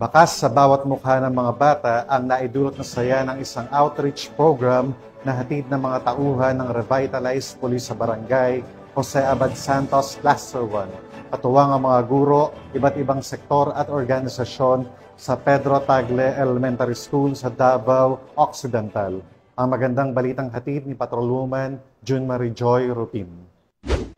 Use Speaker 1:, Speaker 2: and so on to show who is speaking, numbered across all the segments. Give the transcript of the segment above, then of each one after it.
Speaker 1: Bakas sa bawat mukha ng mga bata ang naidulot na saya ng isang outreach program na hatid ng mga tauhan ng Revitalized Police sa Barangay Jose Abad Santos, Cluster 1. Katuwang ang mga guro, iba't ibang sektor at organisasyon sa Pedro Tagle Elementary School sa Davao Occidental. Ang magandang balitang hatid ni Patrolwoman June Marie Joy Rupin.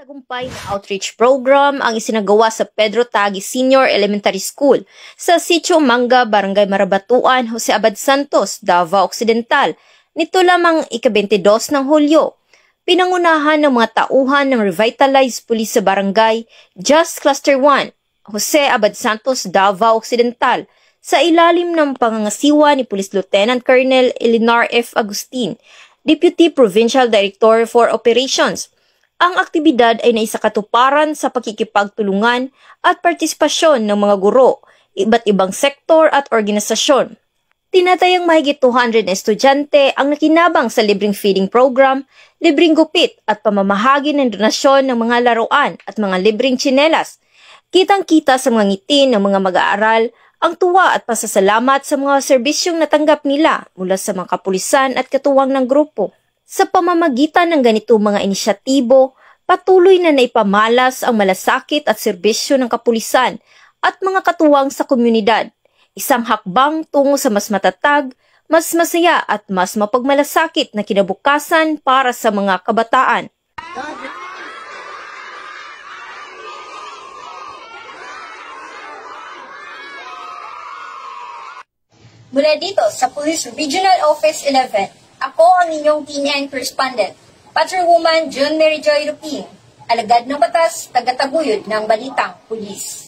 Speaker 2: Tagumpay na outreach program ang isinagawa sa Pedro Tagle Senior Elementary School sa Sitio Manga, Barangay Marabatuan, Jose Abad Santos, Davao Occidental. Nito lamang ika-22 ng Hulyo. Pinangunahan ng mga tauhan ng Revitalized Police sa Barangay Just Cluster 1, Jose Abad Santos, Davao Occidental, sa ilalim ng pangangasiwa ni Police Lieutenant Colonel Elinar F. Agustin, Deputy Provincial Director for Operations. Ang aktibidad ay naisakatuparan sa pakikipagtulungan at partisipasyon ng mga guro, iba't ibang sektor at organisasyon. Tinatayang mahigit 200 na estudyante ang nakinabang sa libreng feeding program, libreng gupit at pamamahagi ng donasyon ng mga laruan at mga libreng tsinelas. Kitang-kita sa mga ngiti ng mga mag-aaral ang tuwa at pasasalamat sa mga serbisyong natanggap nila mula sa mga kapulisan at katuwang ng grupo. Sa pamamagitan ng ganito mga inisyatibo, patuloy na naipamalas ang malasakit at serbisyo ng kapulisan at mga katuwang sa komunidad. Isang hakbang tungo sa mas matatag, mas masaya at mas mapagmalasakit na kinabukasan para sa mga kabataan.
Speaker 3: Mula dito sa Police Regional Office 11, ako ang inyong TNN correspondent, Patrolwoman June Marie Joy Rupin, alagad ng batas, tagataguyod ng Balitang Pulis.